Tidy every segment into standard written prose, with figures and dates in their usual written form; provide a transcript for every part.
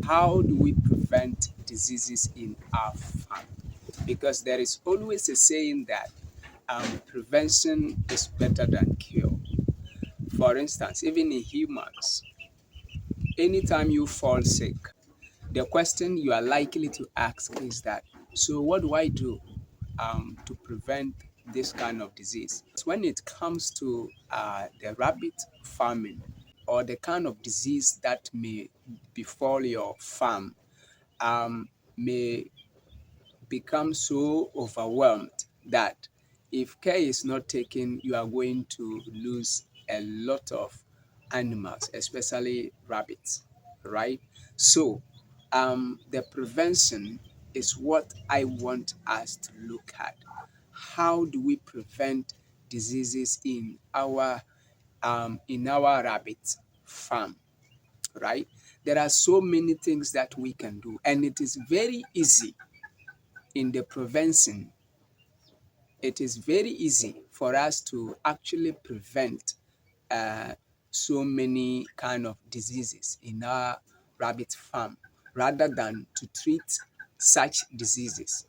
how do we prevent diseases in our farm? Because there is always a saying that prevention is better than cure. For instance, even in humans, anytime you fall sick, the question you are likely to ask is that, so what do I do to prevent this kind of disease? When it comes to the rabbit farming or the kind of disease that may befall your farm, may become so overwhelmed that if care is not taken, you are going to lose a lot of animals, especially rabbits, right? So, the prevention is what I want us to look at. How do we prevent diseases in our rabbit farm, right? There are so many things that we can do, and it is very easy in the prevention. It is very easy for us to actually prevent uh, so many kind of diseases in our rabbit farm rather than to treat such diseases.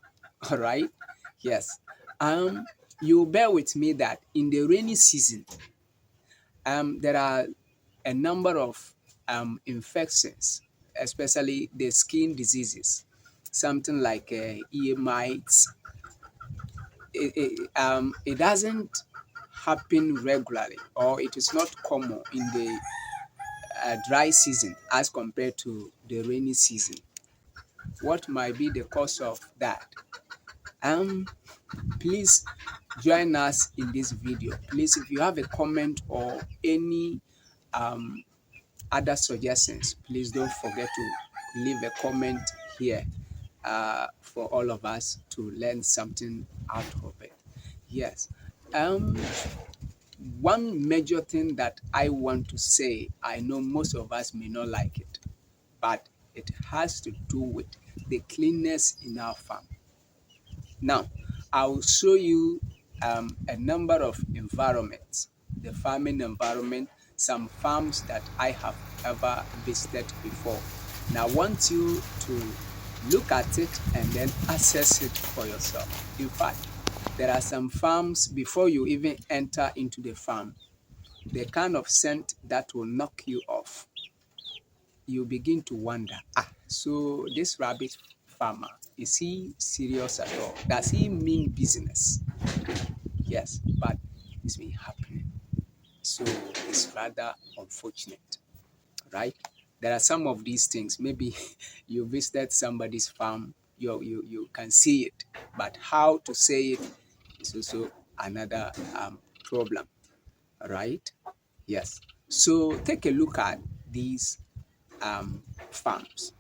All right. Yes. You bear with me that in the rainy season, there are a number of infections, especially the skin diseases, something like ear mites. It doesn't happen regularly, or it is not common in the dry season as compared to the rainy season. What might be the cause of that? Um, Please join us in this video. Please, if you have a comment or any um, other suggestions, please don't forget to leave a comment here for all of us to learn something out of it. Yes. Um, One major thing that I want to say, I know most of us may not like it, but it has to do with the cleanness in our farm. Now, I'll show you a number of environments, the farming environment, some farms that I have ever visited before. Now, I want you to look at it and then assess it for yourself. In fact, there are some farms, before you even enter into the farm, the kind of scent that will knock you off. You begin to wonder, so this rabbit farmer, is he serious at all? Does he mean business? Yes, but it's been happening. So it's rather unfortunate, right? There are some of these things. Maybe you visited somebody's farm, you can see it, but how to say it is also another problem, right? Yes. So take a look at these farms.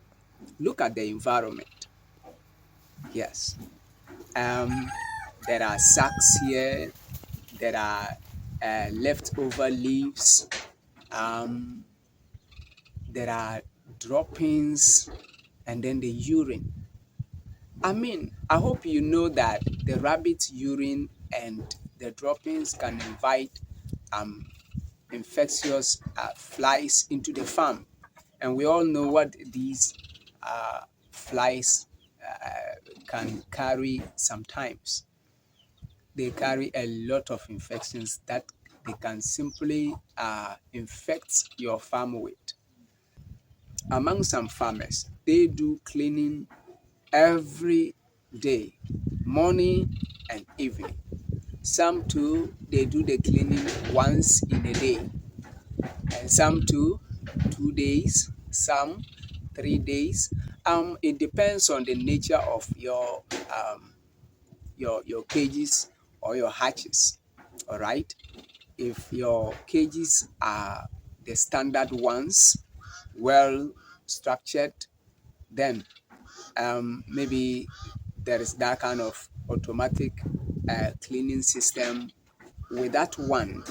Look at the environment. Yes. Um, there are sacks here. There are leftover leaves. Um, there are droppings, and then the urine. I mean, I hope you know that the rabbit urine and the droppings can invite um, infectious flies into the farm. And we all know what these flies can carry sometimes. They carry a lot of infections that they can simply infect your farm with. Among some farmers, they do cleaning every day, morning and evening. Some too, they do the cleaning once in a day, and some too, 2 days, some 3 days. It depends on the nature of your cages or your hatches. All right. If your cages are the standard ones, well structured, then maybe there is that kind of automatic cleaning system. With that one,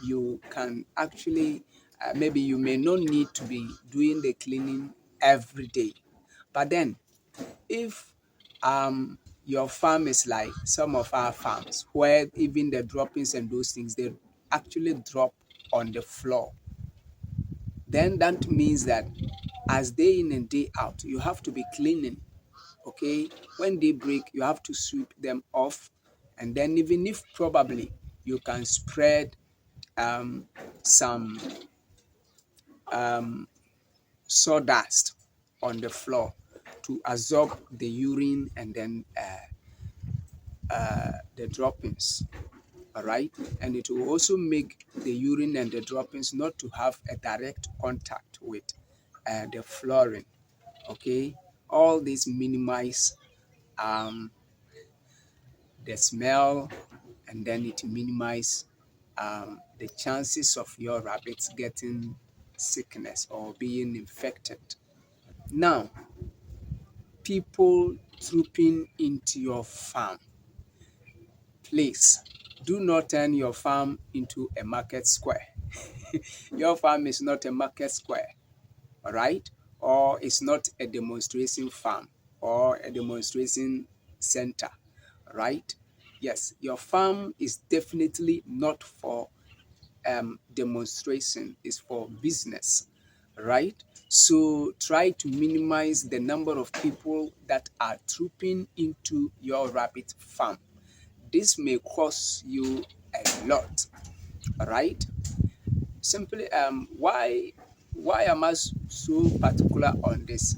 you can actually, maybe you may not need to be doing the cleaning every day. But then, if your farm is like some of our farms, where even the droppings and those things, they actually drop on the floor, then that means that as day in and day out. You have to be cleaning. Okay, when they break, you have to sweep them off, and then even if probably you can spread some sawdust on the floor to absorb the urine and then the droppings. All right, and it will also make the urine and the droppings not to have a direct contact with the flooring. Okay, all these minimize the smell, and then it minimize the chances of your rabbits getting sickness or being infected. Now, people trooping into your farm, please do not turn your farm into a market square. Your farm is not a market square, all right? Or it's not a demonstration farm or a demonstration center, right? Yes, your farm is definitely not for demonstration, it's for business, right? So try to minimize the number of people that are trooping into your rabbit farm. This may cost you a lot, right? Simply, why am I so particular on this?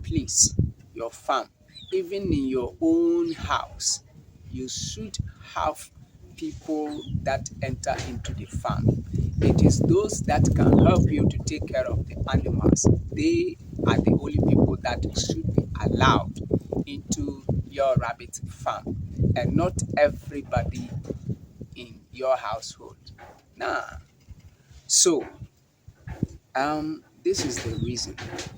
Please, your farm, even in your own house, you should have people that enter into the farm. It is those that can help you to take care of the animals. They are the only people that should be allowed into your rabbit farm, and not everybody in your household. Now, so this is the reason.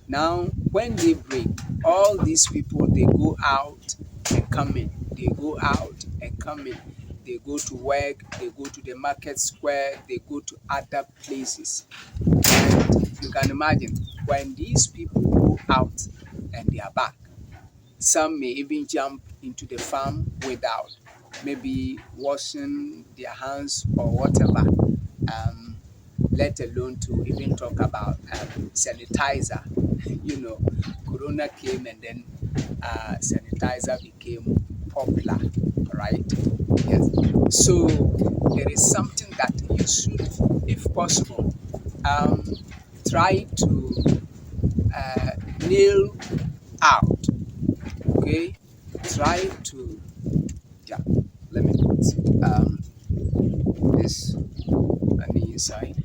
Now, when they break, all these people, they go out and come in. They go out and come in. They go to work. They go to the market square. They go to other places. And you can imagine when these people go out and they are back, some may even jump into the farm without maybe washing their hands or whatever. Let alone to even talk about sanitizer. You know, Corona came and then sanitizer became popular, right? Yes. So there is something that you should, if possible, try to nail out. Okay, try to, yeah. Let me put this on the inside.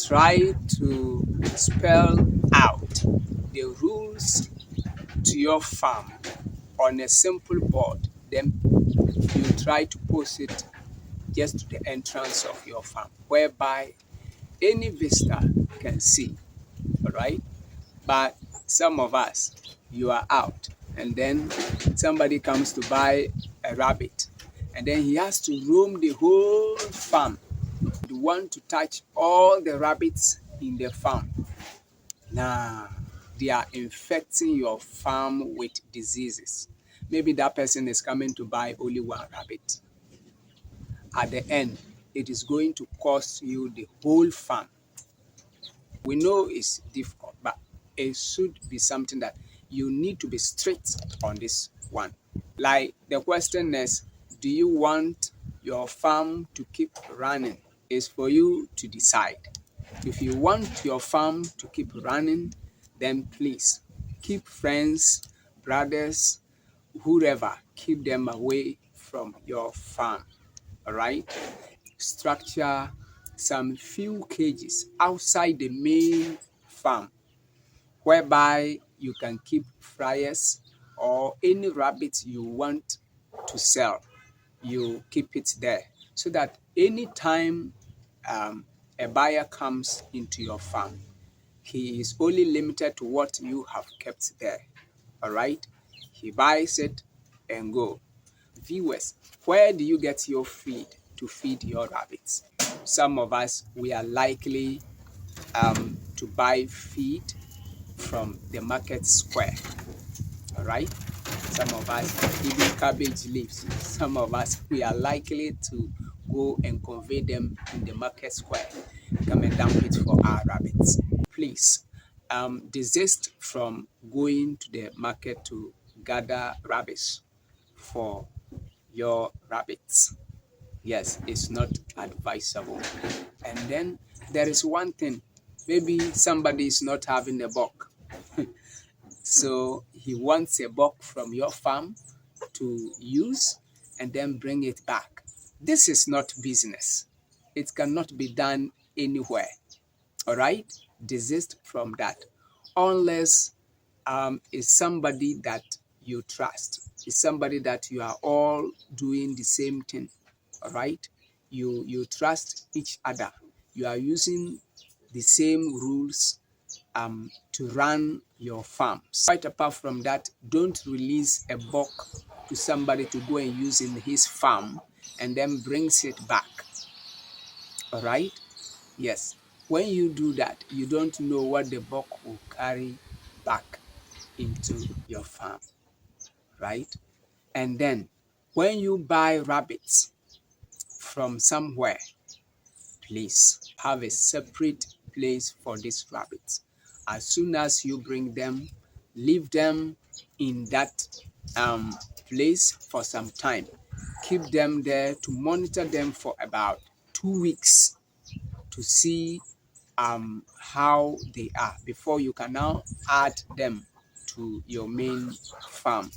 Try to spell out the rules to your farm on a simple board. Then you try to post it just to the entrance of your farm, whereby any visitor can see. All right, but some of us, you are out, and then somebody comes to buy a rabbit, and then he has to roam the whole farm. You want to touch all the rabbits in the farm. Now, they are infecting your farm with diseases. Maybe that person is coming to buy only one rabbit. At the end, it is going to cost you the whole farm. We know it's difficult, but it should be something that you need to be strict on this one. Like the question is, do you want your farm to keep running? It's for you to decide. If you want your farm to keep running, then please keep friends, brothers, whoever, keep them away from your farm. All right? Structure some few cages outside the main farm, whereby you can keep fryers or any rabbit you want to sell. You keep it there so that anytime a buyer comes into your farm, he is only limited to what you have kept there. All right, he buys it and go. Viewers, where do you get your feed to feed your rabbits? Some of us, we are likely to buy feed from the market square. All right, some of us even cabbage leaves. Some of us, we are likely to go and convey them in the market square, come and dump it for our rabbits. please desist from going to the market to gather rabbits for your rabbits. Yes, it's not advisable. And then there is one thing, maybe somebody is not having a buck. So he wants a buck from your farm to use and then bring it back. This is not business. It cannot be done anywhere. All right? Desist from that. Unless it's somebody that you trust. It's somebody that you are all doing the same thing. All right? You trust each other. You are using the same rules to run your farms. Quite apart from that, don't release a buck to somebody to go and use in his farm and then brings it back. All right? Yes. When you do that, you don't know what the buck will carry back into your farm, right? And then when you buy rabbits from somewhere, please have a separate place for these rabbits. As soon as you bring them, leave them in that place for some time. Keep them there to monitor them for about 2 weeks to see how they are before you can now add them to your main farm.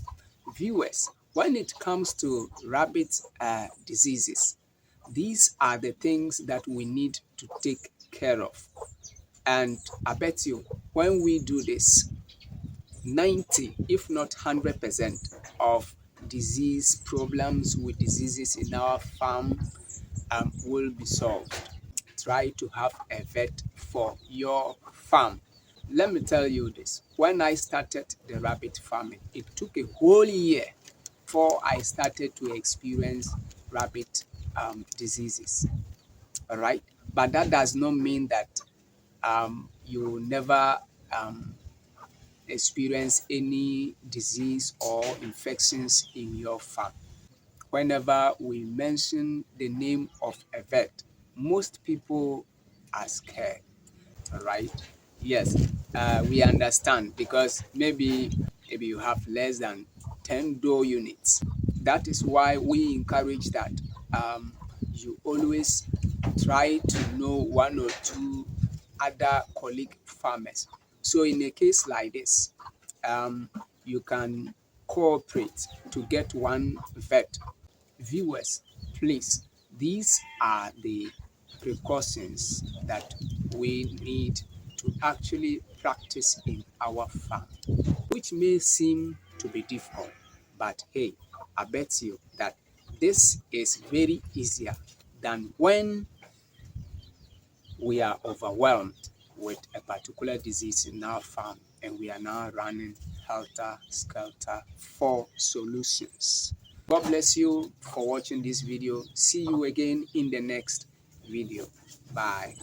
Viewers, when it comes to rabbit diseases, these are the things that we need to take care of. And I bet you, when we do this, 90, if not 100% of disease problems with diseases in our farm will be solved. Try to have a vet for your farm. Let me tell you this. When I started the rabbit farming, it took a whole year before I started to experience rabbit diseases. All right. But that does not mean that you will never experience any disease or infections in your farm. Whenever we mention the name of a vet, most people are scared. All right. Yes, we understand because maybe you have less than 10 door units. That is why we encourage that you always try to know one or two other colleague farmers. So in a case like this, you can cooperate to get one vet. Viewers, please, these are the precautions that we need to actually practice in our farm, which may seem to be difficult, but hey, I bet you that this is very easier than when we are overwhelmed with a particular disease in our farm and we are now running helter-skelter for solutions. God bless you for watching this video. See you again in the next video. Bye.